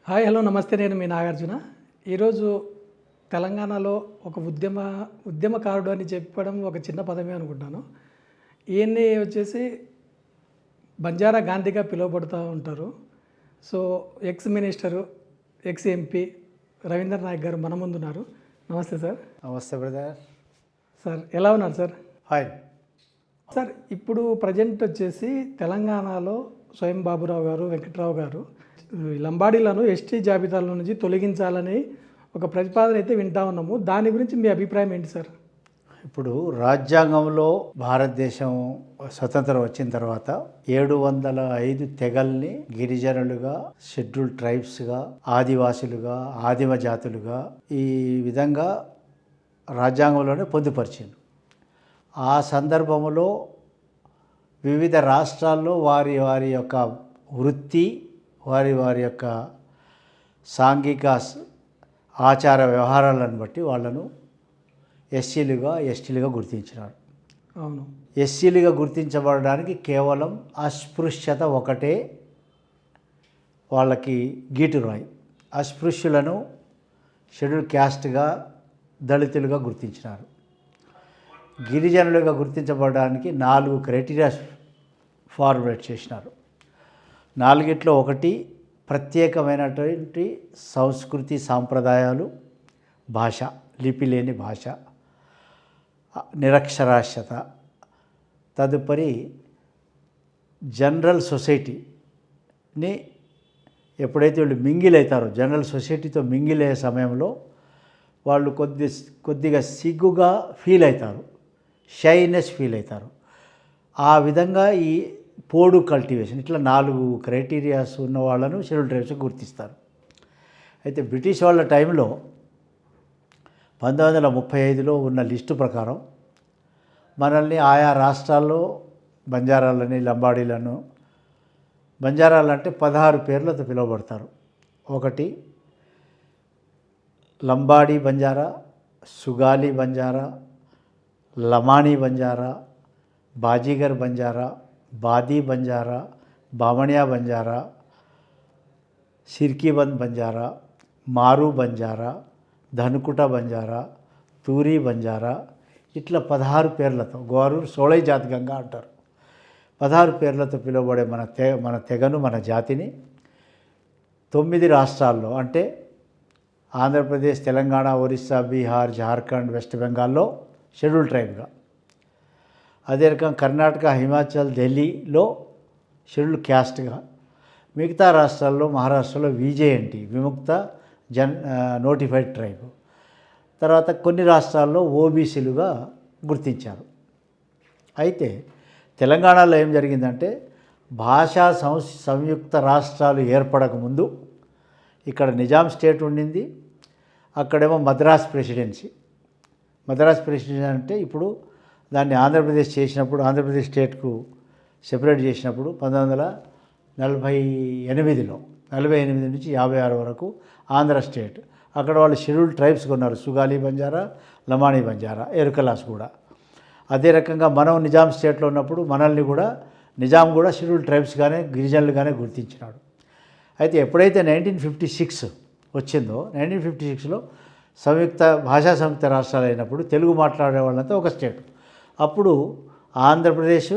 Hi hello నమస్తే, నేను మీ నాగార్జున. ఈరోజు తెలంగాణలో ఒక ఉద్యమకారుడు అని చెప్పడం ఒక చిన్న పదమే అనుకుంటాను. ఈయన్ని వచ్చేసి బంజారా గాంధీగా పిలువబడుతూ ఉంటారు. So ex minister, ex MP Ravindra Naik గారు మన ముందున్నారు. నమస్తే సార్. నమస్తే బ్రదర్. సార్ ఎలా ఉన్నారు సార్? హాయ్ సార్, ఇప్పుడు ప్రజెంట్ వచ్చేసి తెలంగాణలో స్వయం బాబురావు గారు, వెంకట్రావు గారు లంబాడీలను ఎస్టీ జాబితాలో నుంచి తొలగించాలని ఒక ప్రతిపాదన అయితే వింటా ఉన్నాము. దాని గురించి మీ అభిప్రాయం ఏంటి సార్? ఇప్పుడు రాజ్యాంగంలో భారతదేశం స్వతంత్రం వచ్చిన తర్వాత 705 తెగల్ని గిరిజనులుగా, షెడ్యూల్డ్ ట్రైబ్స్గా, ఆదివాసులుగా, ఆదిమ జాతులుగా ఈ విధంగా రాజ్యాంగంలోనే పొందుపరిచింది. ఆ సందర్భంలో వివిధ రాష్ట్రాల్లో వారి వారి యొక్క వృత్తి, వారి యొక్క సాంఘిక ఆచార వ్యవహారాలను బట్టి వాళ్ళను ఎస్సీలుగా, ఎస్టీలుగా గుర్తించినారు. అవును, ఎస్సీలుగా గుర్తించబడడానికి కేవలం అస్పృశ్యత ఒకటే వాళ్ళకి గీటురాయి. అస్పృశ్యులను షెడ్యూల్ క్యాస్ట్గా, దళితులుగా గుర్తించినారు. గిరిజనులుగా గుర్తించబడడానికి 4 క్రైటీరియా ఫార్ములేట్ చేసినారు. 4గిట్లో ఒకటి ప్రత్యేకమైనటువంటి సంస్కృతి, సాంప్రదాయాలు, భాష, లిపి లేని భాష, నిరక్షరాస్యత, తదుపరి జనరల్ సొసైటీని ఎప్పుడైతే వీళ్ళు మింగిల్ అవుతారో, జనరల్ సొసైటీతో మింగిల్ అయ్యే సమయంలో వాళ్ళు కొద్దిగా సిగ్గుగా ఫీల్ అవుతారు, షైనెస్ ఫీల్ అవుతారు. ఆ విధంగా ఈ పోడు కల్టివేషన్, ఇట్లా 4 క్రైటీరియాస్ ఉన్న వాళ్ళను షెడ్యూల్ ట్రైబ్స్గా గుర్తిస్తారు. అయితే బ్రిటిష్ వాళ్ళ టైంలో 1935లో ఉన్న లిస్టు ప్రకారం మనల్ని ఆయా రాష్ట్రాల్లో బంజారాలని, లంబాడీలను, బంజారాలు అంటే 16 పేర్లతో పిలువబడతారు. ఒకటి లంబాడీ బంజారా, సుగాలి బంజారా, లమాణి బంజారా, బాజీగర్ బంజారా, బాదీ బంజారా, బామణియా బంజారా, సిర్కీబంద్ బంజారా, మారు బంజారా, ధనుకుట బంజారా, తూరీ బంజారా, ఇట్లా 16 పేర్లతో, గోరు సోళై జాతికంగా అంటారు. 16 పేర్లతో పిలువబడే మన తెగను, మన జాతిని 9 రాష్ట్రాల్లో అంటే ఆంధ్రప్రదేశ్, తెలంగాణ, ఒరిస్సా, బీహార్, జార్ఖండ్, వెస్ట్ బెంగాల్లో షెడ్యూల్ ట్రైబ్గా, అదే రకం కర్ణాటక, హిమాచల్, ఢిల్లీలో షెడ్యూల్ క్యాస్ట్గా, మిగతా రాష్ట్రాల్లో మహారాష్ట్రలో విజేఎన్టీ, విముక్త నోటిఫైడ్ ట్రైబ్, తర్వాత కొన్ని రాష్ట్రాల్లో ఓబీసీలుగా గుర్తించారు. అయితే తెలంగాణలో ఏం జరిగిందంటే భాషా సంయుక్త రాష్ట్రాలు ఏర్పడకముందు ఇక్కడ నిజాం స్టేట్ ఉండింది, అక్కడేమో మద్రాస్ ప్రెసిడెన్సీ. మద్రాస్ ప్రెసిడెన్సీ అంటే ఇప్పుడు దాన్ని ఆంధ్రప్రదేశ్ చేసినప్పుడు, ఆంధ్రప్రదేశ్ స్టేట్కు సెపరేట్ చేసినప్పుడు 1948లో 48 నుంచి 56 వరకు ఆంధ్ర స్టేట్. అక్కడ వాళ్ళు షెడ్యూల్డ్ ట్రైబ్స్ కొన్నారు, సుగాలి బంజారా, లమాణి బంజారా, ఎరుకలాస్ కూడా. అదే రకంగా మనం నిజాం స్టేట్లో ఉన్నప్పుడు మనల్ని కూడా నిజాం కూడా షెడ్యూల్డ్ ట్రైబ్స్గానే, గిరిజనులుగానే గుర్తించినాడు. అయితే ఎప్పుడైతే 1956 వచ్చిందో, 1956లో భాషా సంయుక్త రాష్ట్రాలు అయినప్పుడు తెలుగు మాట్లాడే వాళ్ళంతా ఒక స్టేట్. అప్పుడు ఆంధ్రప్రదేశ్,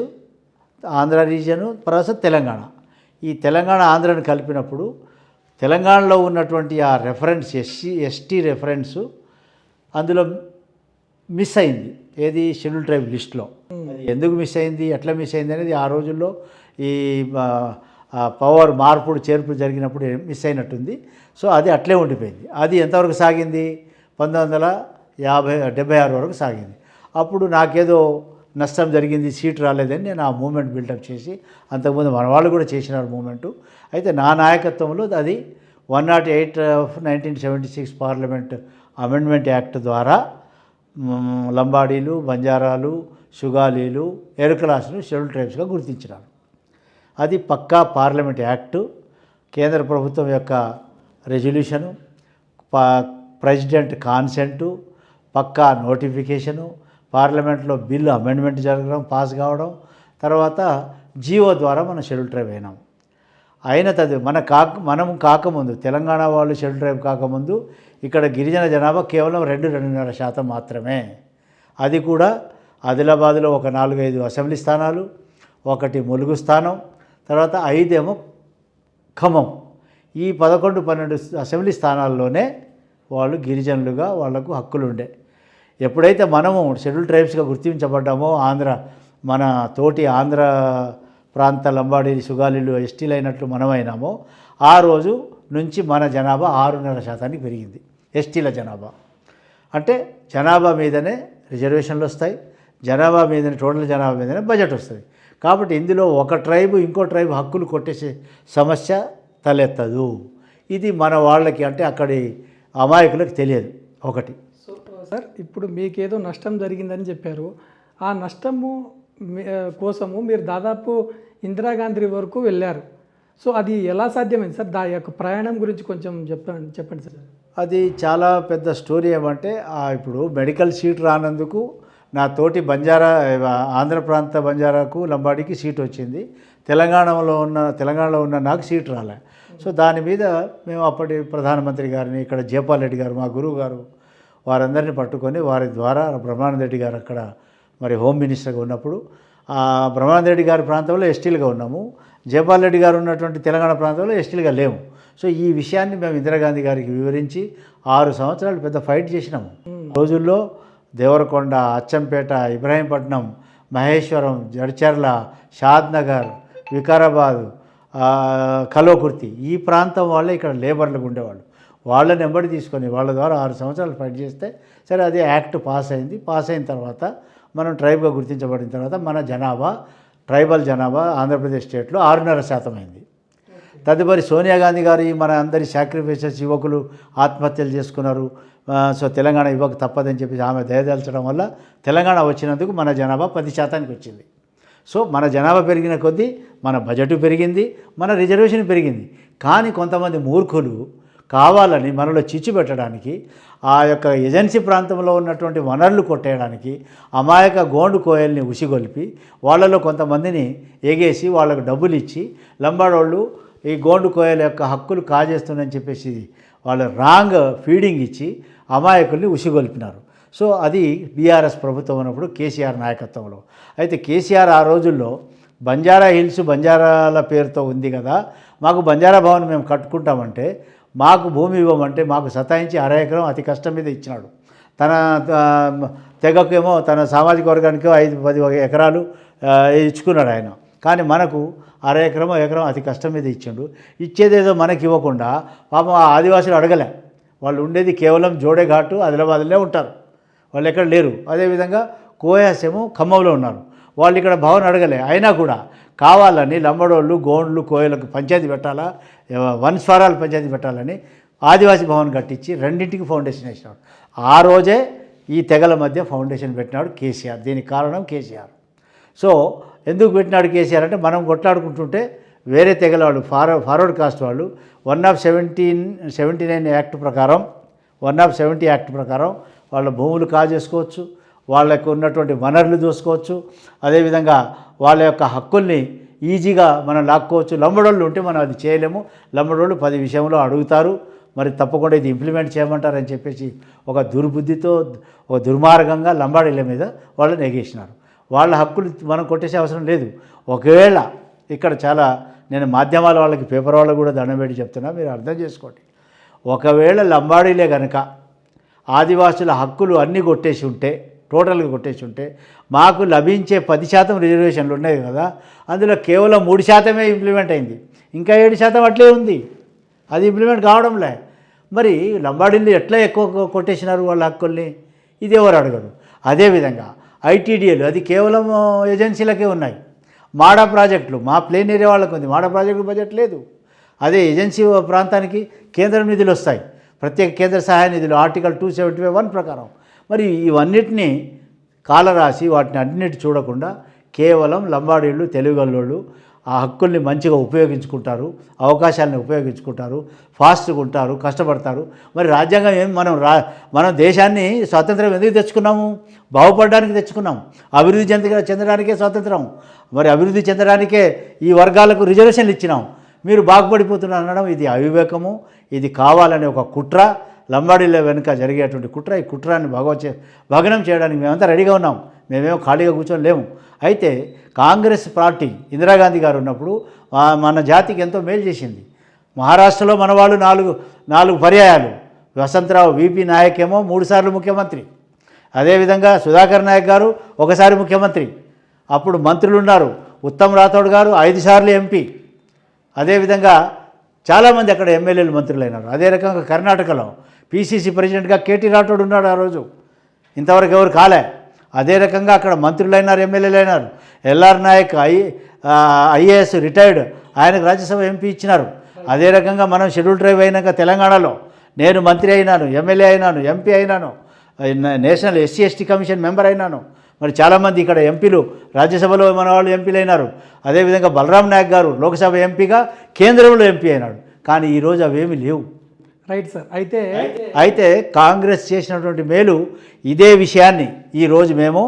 ఆంధ్ర రీజియను, తర్వాత తెలంగాణ. ఈ తెలంగాణ, ఆంధ్రను కలిపినప్పుడు తెలంగాణలో ఉన్నటువంటి ఆ రెఫరెన్స్, ఎస్టీ రెఫరెన్సు అందులో మిస్ అయింది. ఏది? షెడ్యూల్ ట్రైబ్ లిస్ట్లో. అది ఎందుకు మిస్ అయింది, ఎట్లా మిస్ అయింది అనేది ఆ రోజుల్లో ఈ పవర్ మార్పుడు చేర్పులు జరిగినప్పుడు మిస్ అయినట్టుంది. సో అది అట్లే ఉండిపోయింది. అది ఎంతవరకు సాగింది? 1976 వరకు సాగింది. అప్పుడు నాకేదో నష్టం జరిగింది, సీట్ రాలేదని నేను ఆ మూమెంట్ బిల్డప్ చేసి, అంతకుముందు మన వాళ్ళు కూడా చేసినారు మూమెంటు. అయితే నా నాయకత్వంలో అది 108/1976 పార్లమెంట్ అమెండ్మెంట్ యాక్ట్ ద్వారా లంబాడీలు, బంజారాలు, సుగాలీలు, ఎరుకలాసులు షెడ్యూల్ ట్రైబ్స్గా గుర్తించినారు. అది పక్కా పార్లమెంట్ యాక్టు, కేంద్ర ప్రభుత్వం యొక్క రెజల్యూషను, ప్రెసిడెంట్ కాన్సెంటు, పక్కా నోటిఫికేషను, పార్లమెంట్లో బిల్లు అమెండ్మెంట్ జరగడం, పాస్ కావడం, తర్వాత జీవో ద్వారా మనం షెడ్యూల్ ట్రైబ్ అయినాం. మనం కాకముందు తెలంగాణ వాళ్ళు షెడ్యూల్ ట్రైబ్ కాకముందు ఇక్కడ గిరిజన జనాభా కేవలం 2.5% మాత్రమే. అది కూడా ఆదిలాబాద్లో ఒక 4-5 అసెంబ్లీ స్థానాలు, 1 ములుగు స్థానం, తర్వాత 5 ఏమో ఖమ్మం. ఈ 11-12 అసెంబ్లీ స్థానాల్లోనే వాళ్ళు గిరిజనులుగా వాళ్లకు హక్కులు ఉండే. ఎప్పుడైతే మనము షెడ్యూల్ ట్రైబ్స్గా గుర్తించబడ్డామో మన తోటి ఆంధ్ర ప్రాంత లంబాడీ సుగాలీలు ఎస్టీలు అయినట్లు మనమైనామో ఆ రోజు నుంచి మన జనాభా 6.5% పెరిగింది. ఎస్టీల జనాభా అంటే జనాభా మీదనే రిజర్వేషన్లు వస్తాయి, జనాభా మీదనే టోటల్ జనాభా మీదనే బడ్జెట్ వస్తుంది. కాబట్టి ఇందులో ఒక ట్రైబు ఇంకో ట్రైబు హక్కులు కొట్టేసే సమస్య తలెత్తదు. ఇది మన వాళ్ళకి అంటే అక్కడి అమాయకులకు తెలియదు. ఒకటి. సో సార్, ఇప్పుడు మీకేదో నష్టం జరిగిందని చెప్పారు. ఆ నష్టము కోసము మీరు దాదాపు ఇందిరాగాంధీ వరకు వెళ్ళారు. సో అది ఎలా సాధ్యమైంది సార్? దాని యొక్క ప్రయాణం గురించి కొంచెం చెప్పండి సార్. అది చాలా పెద్ద స్టోరీ. ఏమంటే ఇప్పుడు మెడికల్ సీట్ రానందుకు నా తోటి ఆంధ్ర ప్రాంత బంజారాకు లంబాడీకి సీట్ వచ్చింది. తెలంగాణలో ఉన్న నాకు సీట్ రాలే. సో దాని మీద మేము అప్పటి ప్రధానమంత్రి గారిని, ఇక్కడ జయపాల్ రెడ్డి గారు మా గురువు గారు, వారందరినీ పట్టుకొని వారి ద్వారా బ్రహ్మానంద రెడ్డి గారు అక్కడ మరి హోమ్ మినిస్టర్గా ఉన్నప్పుడు బ్రహ్మానంద రెడ్డి గారి ప్రాంతంలో ఎస్టీలుగా ఉన్నాము, జయపాల్ రెడ్డి గారు ఉన్నటువంటి తెలంగాణ ప్రాంతంలో ఎస్టీలుగా లేము. సో ఈ విషయాన్ని మేము ఇందిరాగాంధీ గారికి వివరించి 6 సంవత్సరాలు పెద్ద ఫైట్ చేసినాము. రోజుల్లో దేవరకొండ, అచ్చంపేట, ఇబ్రాహీంపట్నం, మహేశ్వరం, జడ్చర్ల, షాద్నగర్, వికారాబాద్, కల్వకుర్తి ఈ ప్రాంతం వాళ్ళే ఇక్కడ లేబర్లకు ఉండేవాళ్ళు. వాళ్ళని వెంబడి తీసుకొని వాళ్ళ ద్వారా 6 సంవత్సరాలు ఫైట్ చేస్తే సరే అది యాక్ట్ పాస్ అయింది. పాస్ అయిన తర్వాత మనం ట్రైబ్గా గుర్తించబడిన తర్వాత మన ట్రైబల్ జనాభా ఆంధ్రప్రదేశ్ స్టేట్లో 6.5% అయింది. తదుపరి సోనియా గాంధీ గారు మన అందరి సాక్రిఫైసెస్ యువకులు ఆత్మహత్యలు చేసుకున్నారు. సో తెలంగాణ ఇవ్వక తప్పదని చెప్పి ఆమె దయదాల్చడం వల్ల తెలంగాణ వచ్చినందుకు మన జనాభా 10%కి వచ్చింది. సో మన జనాభా పెరిగిన కొద్దీ మన బడ్జెట్ పెరిగింది, మన రిజర్వేషన్ పెరిగింది. కానీ కొంతమంది మూర్ఖులు కావాలని మనలో చిచ్చు పెట్టడానికి, ఆ యొక్క ఏజెన్సీ ప్రాంతంలో ఉన్నటువంటి వనరులు కొట్టేయడానికి అమాయక గోండు కోయల్ని ఉసిగొల్పి వాళ్ళలో కొంతమందిని ఎగేసి వాళ్ళకు డబ్బులు ఇచ్చి లంబాడోళ్ళు ఈ గోండు కోయల యొక్క హక్కులు కాజేస్తుందని చెప్పేసి వాళ్ళు రాంగ్ ఫీడింగ్ ఇచ్చి అమాయకుల్ని ఉసిగొల్పినారు. సో అది బీఆర్ఎస్ ప్రభుత్వం ఉన్నప్పుడు కేసీఆర్ నాయకత్వంలో. అయితే కేసీఆర్ ఆ రోజుల్లో బంజారా హిల్స్ బంజారాల పేరుతో ఉంది కదా, మాకు బంజారా భవన్ మేము కట్టుకుంటామంటే మాకు భూమి ఇవ్వమంటే మాకు సతాయించి 1/2 ఎకరం అతి కష్టం మీద ఇచ్చినాడు. తన తెగకేమో తన సామాజిక వర్గానికి 5-10 ఎకరాలు ఇచ్చుకున్నాడు ఆయన. కానీ మనకు 1/2 ఎకరం అతి కష్టం మీద ఇచ్చిండు. ఇచ్చేదేదో మనకి ఇవ్వకుండా పాపం ఆ ఆదివాసులు అడగలే. వాళ్ళు ఉండేది కేవలం జోడేఘాటు ఆదిలాబాద్లోనే ఉంటారు, వాళ్ళు ఎక్కడ లేరు. అదేవిధంగా కోయాస్ ఏమో ఖమ్మంలో ఉన్నారు, వాళ్ళు ఇక్కడ భవన్ అడగలే. అయినా కూడా కావాలని లంబడోళ్ళు గోండ్లు కోయలకు పంచాయతీ పెట్టాలా, వన్స్వరాలు పంచాయతీ పెట్టాలని ఆదివాసీ భవన్ కట్టించి రెండింటికి ఫౌండేషన్ వేసినాడు. ఆ రోజే ఈ తెగల మధ్య ఫౌండేషన్ పెట్టినాడు కేసీఆర్. దీనికి కారణం కేసీఆర్. సో ఎందుకు పెట్టినాడు కేసీఆర్ అంటే మనం కొట్లాడుకుంటుంటే వేరే తెగల వాళ్ళు ఫార్వర్డ్ కాస్ట్ వాళ్ళు 1/1779 యాక్ట్ ప్రకారం 1/70 యాక్ట్ ప్రకారం వాళ్ళ భూములు కాజేసుకోవచ్చు, వాళ్ళకు ఉన్నటువంటి వనరులు దోసుకోవచ్చు, అదేవిధంగా వాళ్ళ యొక్క హక్కుల్ని ఈజీగా మనం లాక్కోవచ్చు. లంబడోళ్ళు ఉంటే మనం అది చేయలేము. లంబడోళ్ళు 10 విషయంలో అడుగుతారు, మరి తప్పకుండా ఇది ఇంప్లిమెంట్ చేయమంటారని చెప్పేసి ఒక దుర్బుద్ధితో ఒక దుర్మార్గంగా లంబాడీల మీద వాళ్ళని ఎగేసినారు. వాళ్ళ హక్కులు మనం కొట్టేసే అవసరం లేదు. ఒకవేళ ఇక్కడ చాలా నేను మాధ్యమాల వాళ్ళకి పేపర్ వాళ్ళకు కూడా దండం పెట్టి చెప్తున్నా, మీరు అర్థం చేసుకోండి. ఒకవేళ లంబాడీలే కనుక ఆదివాసుల హక్కులు అన్నీ కొట్టేసి ఉంటే, టోటల్గా కొట్టేసి ఉంటే, మాకు లభించే 10% రిజర్వేషన్లు ఉన్నాయి కదా, అందులో కేవలం 3% ఇంప్లిమెంట్ అయింది. ఇంకా 7% అట్లే ఉంది, అది ఇంప్లిమెంట్ కావడంలే. మరి లంబాడీలు ఎట్లా ఎక్కువ కొట్టేసినారు వాళ్ళ హక్కుల్ని? ఇది ఎవరు అడగరు. అదేవిధంగా ఐటీడీఏలు అది కేవలం ఏజెన్సీలకే ఉన్నాయి. మాడా ప్రాజెక్టులు మా ప్లేన్ ఏరియా వాళ్ళకు ఉంది, మాడా ప్రాజెక్టు బడ్జెట్ లేదు. అదే ఏజెన్సీ ప్రాంతానికి కేంద్ర నిధులు వస్తాయి, ప్రత్యేక కేంద్ర సహాయ నిధులు ఆర్టికల్ 275(1) ప్రకారం. మరి ఇవన్నిటినీ కాలరాసి వాటిని అన్నిటి చూడకుండా కేవలం లంబాడీళ్ళు తెలుగుగల్లోళ్ళు ఆ హక్కుల్ని మంచిగా ఉపయోగించుకుంటారు, అవకాశాలను ఉపయోగించుకుంటారు, ఫాస్ట్గా ఉంటారు, కష్టపడతారు. మరి రాజ్యాంగం ఏం మనం దేశాన్ని స్వాతంత్రం ఎందుకు తెచ్చుకున్నాము? బాగుపడడానికి తెచ్చుకున్నాం, అభివృద్ధి చెందడానికే స్వాతంత్రం. మరి అభివృద్ధి చెందడానికే ఈ వర్గాలకు రిజర్వేషన్లు ఇచ్చినాం. మీరు బాగుపడిపోతున్నారు అనడం ఇది అవివేకము, ఇది కావాలనే ఒక కుట్ర, లంబాడీల వెనుక జరిగేటువంటి కుట్ర. ఈ కుట్రాన్ని భగ్నం చేయడానికి మేమంతా రెడీగా ఉన్నాం, మేమేమో ఖాళీగా కూర్చొని లేము. అయితే కాంగ్రెస్ పార్టీ ఇందిరాగాంధీ గారు ఉన్నప్పుడు మన జాతికి ఎంతో మేలు చేసింది. మహారాష్ట్రలో మన వాళ్ళు నాలుగు పర్యాయాలు, వసంతరావు విపి నాయక్ ఏమో 3 సార్లు ముఖ్యమంత్రి, అదేవిధంగా సుధాకర్ నాయక్ గారు ఒకసారి ముఖ్యమంత్రి, అప్పుడు మంత్రులు ఉన్నారు, ఉత్తమ్ రాథోడ్ గారు 5 సార్లు ఎంపీ, అదేవిధంగా చాలామంది అక్కడ ఎమ్మెల్యేలు మంత్రులు అయినారు. అదే రకంగా కర్ణాటకలో పిసిసి ప్రెసిడెంట్గా కేటీ రాఠోడ్ ఉన్నాడు ఆ రోజు, ఇంతవరకు ఎవరు కాలే. అదే రకంగా అక్కడ మంత్రులు అయినారు, ఎమ్మెల్యేలు అయినారు. ఎల్ఆర్ నాయక్ ఐఏఎస్ రిటైర్డ్, ఆయనకు రాజ్యసభ ఎంపీ ఇచ్చినారు. అదే రకంగా మనం షెడ్యూల్ ట్రైబ్ అయినాక తెలంగాణలో నేను మంత్రి అయినాను, ఎమ్మెల్యే అయినాను, ఎంపీ అయినాను, national SC ST commission member అయినాను. మరి చాలామంది ఇక్కడ ఎంపీలు రాజ్యసభలో మన వాళ్ళు ఎంపీలు అయినారు. అదేవిధంగా బలరాం నాయక్ గారు లోక్సభ ఎంపీగా కేంద్రంలో ఎంపీ అయినాడు. కానీ ఈరోజు అవేమీ లేవు. Right sir. అయితే కాంగ్రెస్ చేసినటువంటి మేలు ఇదే విషయాన్ని ఈరోజు మేము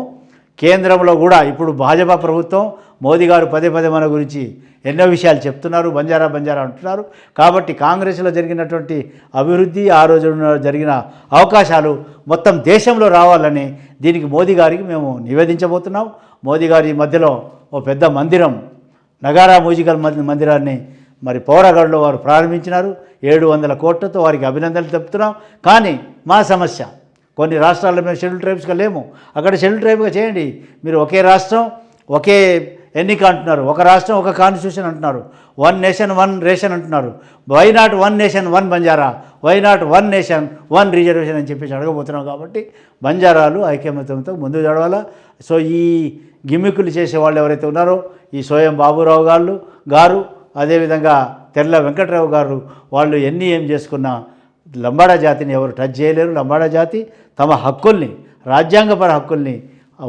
కేంద్రంలో కూడా ఇప్పుడు భాజపా ప్రభుత్వం మోదీ గారు పదే మన గురించి ఎన్నో విషయాలు చెప్తున్నారు, బంజారా అంటున్నారు. కాబట్టి కాంగ్రెస్లో జరిగినటువంటి అభివృద్ధి, ఆ రోజు జరిగిన అవకాశాలు మొత్తం దేశంలో రావాలని దీనికి మోదీ గారికి మేము నివేదించబోతున్నాం. మోదీ గారి మధ్యలో ఓ పెద్ద మందిరం, నగారా మ్యూజికల్ మందిరాన్ని మరి పౌరగఢ్లో వారు ప్రారంభించినారు. 700 కోట్లతో వారికి అభినందనలు తెలుపుతున్నాం. కానీ మా సమస్య, కొన్ని రాష్ట్రాల్లో మేము షెడ్యూల్ ట్రైబ్స్గా లేము, అక్కడ షెడ్యూల్ ట్రైబ్గా చేయండి. మీరు ఒకే రాష్ట్రం ఒకే ఎన్నిక అంటున్నారు, ఒక రాష్ట్రం ఒక కాన్స్టిట్యూషన్ అంటున్నారు, 1 నేషన్ 1 రేషన్ అంటున్నారు. Why not 1 nation 1 Banjara, why not 1 nation 1 reservation అని చెప్పేసి అడగబోతున్నాం. కాబట్టి బంజారాలు ఐక్యమత్యంతో ముందుకు నడవాలా. సో ఈ గిమ్మికులు చేసే వాళ్ళు ఎవరైతే ఉన్నారో, ఈ సోయం బాబురావు గారు అదేవిధంగా తెల్ల వెంకట్రావు గారు, వాళ్ళు ఏం చేసుకున్నా లంబాడా జాతిని ఎవరు టచ్ చేయలేరు. లంబాడా జాతి తమ హక్కుల్ని, రాజ్యాంగపర హక్కుల్ని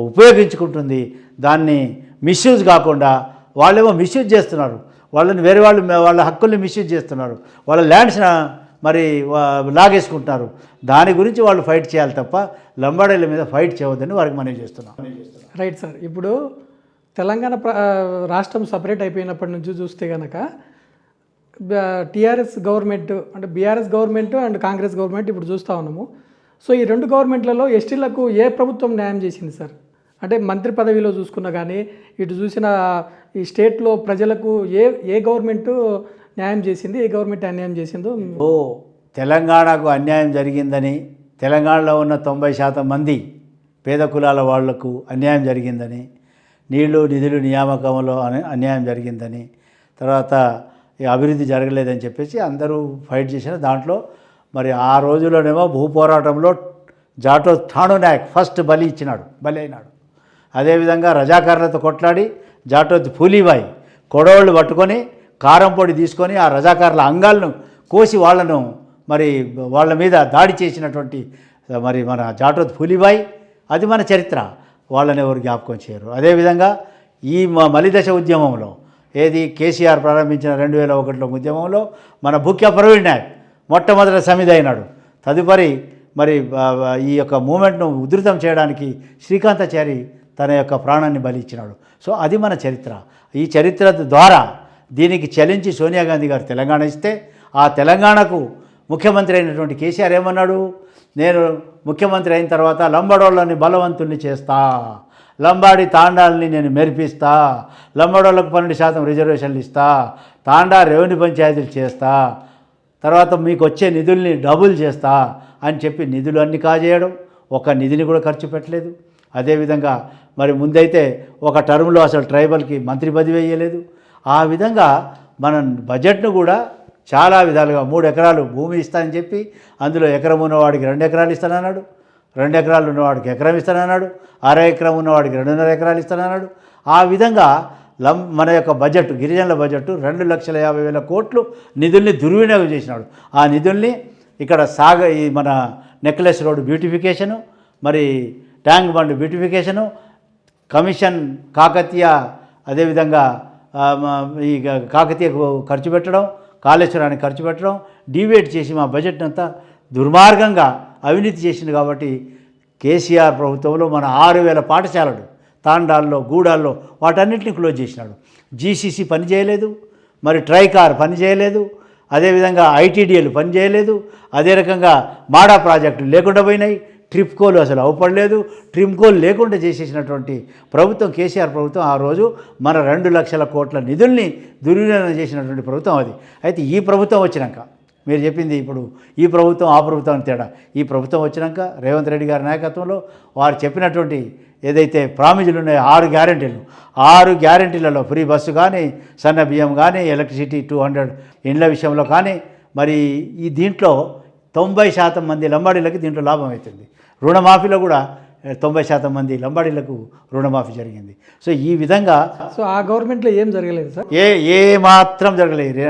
ఉపయోగించుకుంటుంది. దాన్ని మిస్యూజ్ కాకుండా వాళ్ళేమో మిస్యూజ్ చేస్తున్నారు, వాళ్ళని వేరే వాళ్ళ హక్కుల్ని మిస్యూజ్ చేస్తున్నారు, వాళ్ళ ల్యాండ్స్ మరి లాగేసుకుంటున్నారు. దాని గురించి వాళ్ళు ఫైట్ చేయాలి తప్ప లంబాడీల మీద ఫైట్ చేయవద్దని వారికి మనం చేస్తున్నాం. Right sir. ఇప్పుడు తెలంగాణ రాష్ట్రం సపరేట్ అయిపోయినప్పటి నుంచి చూస్తే కనుక టీఆర్ఎస్ గవర్నమెంట్ అంటే BRS government and Congress government ఇప్పుడు చూస్తూ ఉన్నాము. సో ఈ 2 గవర్నమెంట్లలో ఎస్టీలకు ఏ ప్రభుత్వం న్యాయం చేసింది సార్? అంటే మంత్రి పదవిలో చూసుకున్నా కానీ ఇటు చూసిన ఈ స్టేట్లో ప్రజలకు ఏ గవర్నమెంట్ న్యాయం చేసింది, ఏ గవర్నమెంట్ అన్యాయం చేసిందో. తెలంగాణకు అన్యాయం జరిగిందని, తెలంగాణలో ఉన్న 90% మంది పేద కులాల వాళ్లకు అన్యాయం జరిగిందని, నీళ్లు నిధులు నియామకంలో అన్యాయం జరిగిందని, తర్వాత అభివృద్ధి జరగలేదని చెప్పేసి అందరూ ఫైట్ చేసిన దాంట్లో మరి ఆ రోజుల్లోనేమో భూ పోరాటంలో జాటో ఠాణు నాయక్ ఫస్ట్ బలి అయినాడు. అదేవిధంగా రజాకారులతో కొట్లాడి జాటోత్ ఫూలీబాయి కొడవళ్ళు పట్టుకొని కారం పొడి తీసుకొని ఆ రజాకారుల అంగాలను కోసి వాళ్ళ మీద దాడి చేసినటువంటి మరి మన జాటోత్ ఫూలీబాయి, అది మన చరిత్ర. వాళ్ళని ఎవరు జ్ఞాపకం చేయరు. అదేవిధంగా ఈ మలిదశ ఉద్యమంలో కేసీఆర్ ప్రారంభించిన 2001లో ఉద్యమంలో మన భూక్యా ప్రవీణ్ నాయక్ మొట్టమొదటి సమిధి అయినాడు. తదుపరి మరి ఈ యొక్క మూమెంట్ను ఉధృతం చేయడానికి శ్రీకాంతాచారి తన యొక్క ప్రాణాన్ని బలి ఇచ్చినాడు. సో అది మన చరిత్ర. ఈ చరిత్ర ద్వారా దీనికి చలించి సోనియా గాంధీ గారు తెలంగాణ ఇస్తే, ఆ తెలంగాణకు ముఖ్యమంత్రి అయినటువంటి కేసీఆర్ ఏమన్నాడు, నేను ముఖ్యమంత్రి అయిన తర్వాత లంబాడోళ్ళని బలవంతుల్ని చేస్తా, లంబాడి తాండాలని నేను మెరిపిస్తా, లంబాడోళ్ళకు 12% రిజర్వేషన్లు ఇస్తా, తాండా రెవెన్యూ పంచాయతీలు చేస్తా, తర్వాత మీకు వచ్చే నిధుల్ని డబుల్ చేస్తా అని చెప్పి నిధులు అన్నీ కాజేయడం, ఒక నిధిని కూడా ఖర్చు పెట్టలేదు. అదేవిధంగా మరి ముందైతే ఒక టర్మ్లో అసలు ట్రైబల్కి మంత్రి పదవి వేయలేదు. ఆ విధంగా మన బడ్జెట్ను కూడా చాలా విధాలుగా 3 ఎకరాలు భూమి ఇస్తానని చెప్పి అందులో ఎకరం ఉన్నవాడికి 2 ఎకరాలు ఇస్తానన్నాడు, 2 ఎకరాలు ఉన్నవాడికి ఎకరం ఇస్తానన్నాడు, 1/2 ఎకరం ఉన్నవాడికి 2.5 ఎకరాలు ఇస్తానన్నాడు. ఆ విధంగా మన యొక్క బడ్జెట్, గిరిజనుల బడ్జెట్ 2,50,000 కోట్లు నిధుల్ని దుర్వినియోగం చేసినాడు. ఆ నిధుల్ని ఇక్కడ ఈ మన నెక్లెస్ రోడ్ బ్యూటిఫికేషను, మరి tank bund beautification, commission Kakatiya, అదేవిధంగా ఈ కాకతీయకు ఖర్చు పెట్టడం, కాళేశ్వరానికి ఖర్చు పెట్టడం, డివేట్ చేసి మా బడ్జెట్ అంతా దుర్మార్గంగా అవినీతి చేసింది. కాబట్టి కేసీఆర్ ప్రభుత్వంలో మన 6,000 పాఠశాలలు తాండాల్లో, గూడాల్లో వాటన్నిటిని క్లోజ్ చేసినాడు. జీసీసీ పని చేయలేదు, మరి ట్రైకార్ పని చేయలేదు, అదేవిధంగా ఐటీడీఎల్ పని చేయలేదు, అదే రకంగా మాడా ప్రాజెక్టులు లేకుండా పోయినాయి, ట్రిప్కోలు అసలు అవపడలేదు, ట్రిమ్కోలు లేకుండా చేసేసినటువంటి ప్రభుత్వం కేసీఆర్ ప్రభుత్వం. ఆ రోజు మన 2 లక్షల కోట్ల నిధుల్ని దుర్వినియోగం చేసినటువంటి ప్రభుత్వం అది. అయితే ఈ ప్రభుత్వం వచ్చినాక మీరు చెప్పింది ఇప్పుడు ఈ ప్రభుత్వం ఆ ప్రభుత్వం తేడా, ఈ ప్రభుత్వం వచ్చినాక రేవంత్ రెడ్డి గారి నాయకత్వంలో వారు చెప్పినటువంటి ఏదైతే ప్రామిజులు ఉన్నాయో 6 గ్యారెంటీలు, 6 గ్యారెంటీలలో ఫ్రీ బస్సు కానీ, సన్న బియ్యం కానీ, ఎలక్ట్రిసిటీ 200 ఇండ్ల విషయంలో కానీ, మరి ఈ దీంట్లో 90% మంది లంబాడీలకి దీంట్లో లాభం అవుతుంది. రుణమాఫీలో కూడా 90% మంది లంబాడీలకు రుణమాఫీ జరిగింది. సో ఈ విధంగా సో ఆ గవర్నమెంట్లో ఏం జరగలేదు సార్, ఏ మాత్రం జరగలేదు.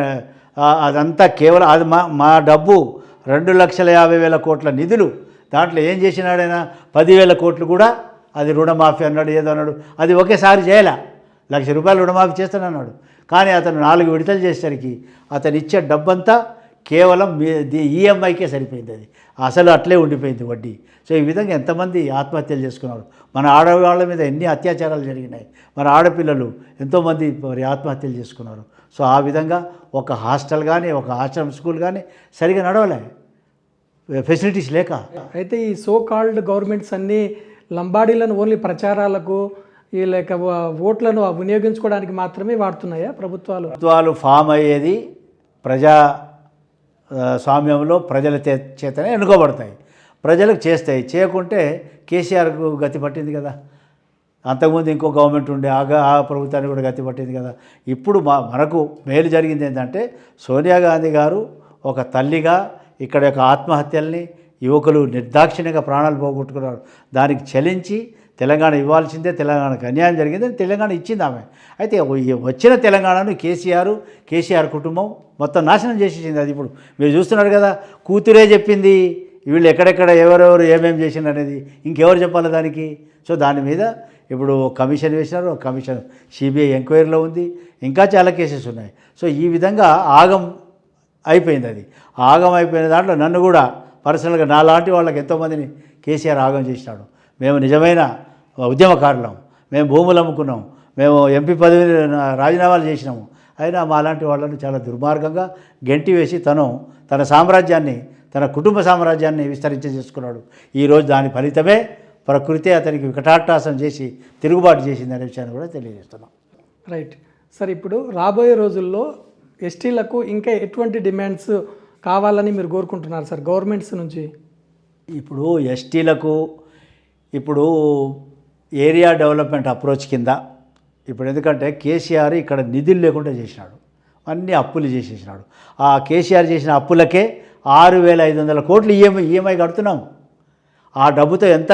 అదంతా కేవలం అది మా డబ్బు 2,50,000 కోట్ల నిధులు, దాంట్లో ఏం చేసినాడైనా 10,000 కోట్లు కూడా అది రుణమాఫీ అన్నాడు, ఏదో అన్నాడు. అది ఒకేసారి చేయలే, ₹1,00,000 రుణమాఫీ చేస్తానన్నాడు. కానీ అతను 4 విడతలు చేసేసరికి అతను ఇచ్చే డబ్బంతా కేవలం ఈఎంఐకే సరిపోయింది. అది అసలు అట్లే ఉండిపోయింది వడ్డీ. సో ఈ విధంగా ఎంతమంది ఆత్మహత్యలు చేసుకున్నారు, మన ఆడవాళ్ళ మీద ఎన్ని అత్యాచారాలు జరిగినాయి, మన ఆడపిల్లలు ఎంతోమంది మరి ఆత్మహత్యలు చేసుకున్నారు. సో ఆ విధంగా ఒక హాస్టల్ కానీ, ఒక ఆశ్రమ స్కూల్ కానీ సరిగా నడవలే, ఫెసిలిటీస్ లేక. అయితే ఈ సో కాల్డ్ గవర్నమెంట్స్ అన్నీ లంబాడీలను ఓన్లీ ప్రచారాలకు ఈ లేక ఓట్లను వినియోగించుకోవడానికి మాత్రమే వాడుతున్నాయా ప్రభుత్వాలు ఫామ్ అయ్యేది ప్రజా స్వామ్యంలో ప్రజల చేతనే ఎన్నుకోబడతాయి, ప్రజలకు చేస్తాయి. చేయకుంటే కేసీఆర్కు గతి పట్టింది కదా, అంతకుముందు ఇంకో గవర్నమెంట్ ఉండే ఆ ప్రభుత్వానికి కూడా గతి పట్టింది కదా. ఇప్పుడు మనకు మేలు జరిగింది ఏంటంటే సోనియా గాంధీ గారు ఒక తల్లిగా ఇక్కడ యొక్క ఆత్మహత్యల్ని యువకులు నిర్దాక్షిణ్యంగా ప్రాణాలు పోగొట్టుకున్నారు, దానికి చలించి తెలంగాణ ఇవ్వాల్సిందే, తెలంగాణకు అన్యాయం జరిగిందని తెలంగాణ ఇచ్చింది ఆమె. అయితే వచ్చిన తెలంగాణను కేసీఆర్ కుటుంబం మొత్తం నాశనం చేసేసింది. అది ఇప్పుడు మీరు చూస్తున్నారు కదా, కూతురే చెప్పింది వీళ్ళు ఎక్కడెక్కడ ఎవరెవరు ఏమేమి చేసింది అనేది, ఇంకెవరు చెప్పాలి దానికి. సో దాని మీద ఇప్పుడు కమిషన్ వేసినారు, కమిషన్ సిబిఐ ఎంక్వైరీలో ఉంది, ఇంకా చాలా కేసెస్ ఉన్నాయి. సో ఈ విధంగా ఆగం అయిపోయింది. అది ఆగం అయిపోయిన దాంట్లో నన్ను కూడా పర్సనల్గా నాలాంటి వాళ్ళకి ఎంతోమందిని కేసీఆర్ ఆగం చేసినాడు. మేము నిజమైన ఉద్యమకారులం, మేము భూములు అమ్ముకున్నాం, మేము ఎంపీ పదవిని రాజీనామాలు చేసినాము. అయినా మాలాంటి వాళ్ళని చాలా దుర్మార్గంగా గెంటి వేసి తన సామ్రాజ్యాన్ని, తన కుటుంబ సామ్రాజ్యాన్ని విస్తరించేసుకున్నాడు. ఈరోజు దాని ఫలితమే ప్రకృతి అతనికి వికటాటాసం చేసి తిరుగుబాటు చేసిందనే విషయాన్ని కూడా తెలియజేస్తున్నాం. రైట్ సార్, ఇప్పుడు రాబోయే రోజుల్లో ఎస్టీలకు ఇంకా ఎటువంటి డిమాండ్స్ కావాలని మీరు కోరుకుంటున్నారు సార్ గవర్నమెంట్స్ నుంచి? ఇప్పుడు ఎస్టీలకు ఇప్పుడు ఏరియా డెవలప్మెంట్ అప్రోచ్ కింద ఇప్పుడు ఎందుకంటే కేసీఆర్ ఇక్కడ నిధులు లేకుండా చేసినాడు, అన్నీ అప్పులు చేసేసినాడు. ఆ కేసీఆర్ చేసిన అప్పులకే 6,500 కోట్లు ఈఎంఐ కడుతున్నాం. ఆ డబ్బుతో ఎంత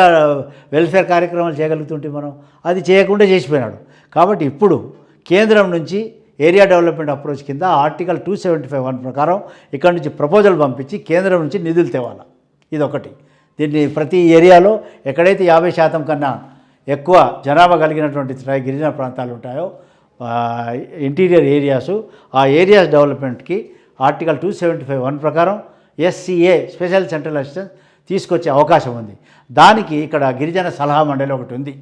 వెల్ఫేర్ కార్యక్రమాలు చేయగలుగుతుంటే మనం అది చేయకుండా చేసిపోయినాడు. కాబట్టి ఇప్పుడు కేంద్రం నుంచి ఏరియా డెవలప్మెంట్ అప్రోచ్ కింద ఆర్టికల్ 275(1) ప్రకారం ఇక్కడ నుంచి ప్రపోజల్ పంపించి కేంద్రం నుంచి నిధులు తేవాలి. ఇదొకటి. దీన్ని ప్రతి ఏరియాలో ఎక్కడైతే 50% కన్నా ఎక్కువ జనాభా కలిగినటువంటి గిరిజన ప్రాంతాలు ఉంటాయో, ఇంటీరియర్ ఏరియాసు, ఆ ఏరియాస్ డెవలప్మెంట్కి ఆర్టికల్ 275(1) ప్రకారం SCA స్పెషల్ సెంట్రల్ అసిస్టెన్స్ తీసుకొచ్చే అవకాశం ఉంది. దానికి ఇక్కడ గిరిజన సలహా మండలి ఒకటి ఉంది.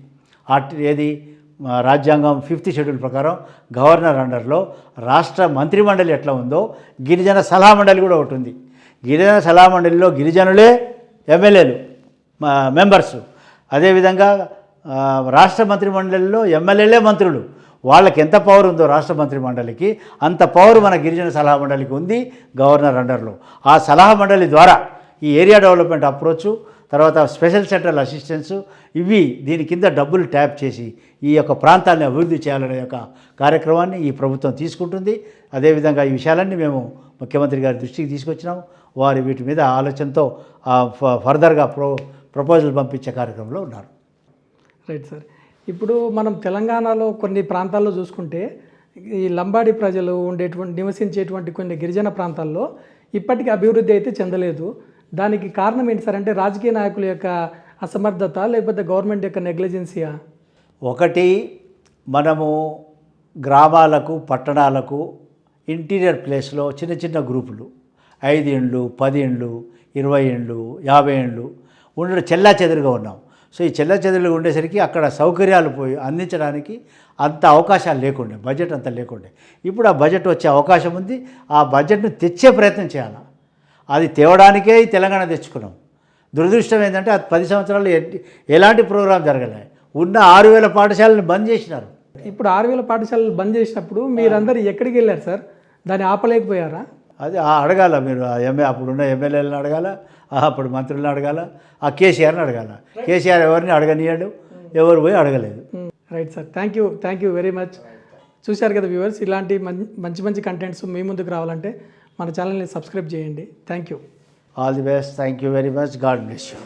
ఏది రాజ్యాంగం 5th షెడ్యూల్ ప్రకారం గవర్నర్ అండర్లో రాష్ట్ర మంత్రిమండలి ఎట్లా ఉందో గిరిజన సలహా మండలి కూడా ఒకటి ఉంది. గిరిజన సలహా మండలిలో గిరిజనులే ఎమ్మెల్యేలు మెంబర్సు, అదేవిధంగా రాష్ట్ర మంత్రిమండలిలో ఎమ్మెల్యేలే మంత్రులు. వాళ్ళకి ఎంత పవర్ ఉందో రాష్ట్ర మంత్రిమండలికి అంత పవర్ మన గిరిజన సలహా మండలికి ఉంది గవర్నర్ అండర్లో. ఆ సలహా మండలి ద్వారా ఈ ఏరియా డెవలప్మెంట్ అప్రోచ్, తర్వాత స్పెషల్ సెంట్రల్ అసిస్టెన్స్, ఇవి దీని కింద డబ్బులు ట్యాప్ చేసి ఈ యొక్క ప్రాంతాన్ని అభివృద్ధి చేయాలనే యొక్క కార్యక్రమాన్ని ఈ ప్రభుత్వం తీసుకుంటుంది. అదేవిధంగా ఈ విషయాలన్నీ మేము ముఖ్యమంత్రి గారి దృష్టికి తీసుకొచ్చినాము. వారు వీటి మీద ఆలోచనతో ఫర్దర్గా ప్రపోజల్ పంపించే కార్యక్రమంలో ఉన్నారు. రైట్ సార్, ఇప్పుడు మనం తెలంగాణలో కొన్ని ప్రాంతాల్లో చూసుకుంటే ఈ లంబాడి ప్రజలు నివసించేటువంటి కొన్ని గిరిజన ప్రాంతాల్లో ఇప్పటికీ అభివృద్ధి అయితే చెందలేదు. దానికి కారణం ఏంటి సార్? అంటే రాజకీయ నాయకుల యొక్క అసమర్థత, లేకపోతే గవర్నమెంట్ యొక్క నెగ్లిజెన్సీయా? ఒకటి, మనము గ్రామాలకు పట్టణాలకు ఇంటీరియర్ ప్లేస్లో చిన్న చిన్న గ్రూపులు 5 ఇండ్లు 10 ఇండ్లు 20 ఇండ్లు 50 ఇండ్లు ఉండడం చెల్లా చెదురుగా ఉన్నాం. సో ఈ చెల్లచెదురుగా ఉండేసరికి అక్కడ సౌకర్యాలు పోయి అందించడానికి అంత అవకాశాలు లేకుండే, బడ్జెట్ అంత లేకుండే. ఇప్పుడు ఆ బడ్జెట్ వచ్చే అవకాశం ఉంది. ఆ బడ్జెట్ను తెచ్చే ప్రయత్నం చేయాలి. అది తేవడానికే ఈ తెలంగాణ తెచ్చుకున్నాం. దురదృష్టం ఏంటంటే అది 10 సంవత్సరాలు ఎలాంటి ప్రోగ్రాం జరగలే. ఉన్న 6,000 పాఠశాలను బంద్ చేసినారు. ఇప్పుడు 6,000 పాఠశాలలు బంద్ చేసినప్పుడు మీరందరూ ఎక్కడికి వెళ్ళారు సార్? దాన్ని ఆపలేకపోయారా? అది అడగాల మీరు, అప్పుడున్న ఎమ్మెల్యేలను అడగాల, అప్పుడు మంత్రులను అడగాల, ఆ కేసీఆర్ని అడగాల. కేసీఆర్ ఎవరిని అడగనియాడు, ఎవరు పోయి అడగలేదు. Right sir, thank you very much. చూశారు కదా వ్యూవర్స్, ఇలాంటి మంచి కంటెంట్స్ మీ ముందుకు రావాలంటే మన ఛానల్ని సబ్స్క్రైబ్ చేయండి. Thank you. All the best. Thank you very much. God bless you.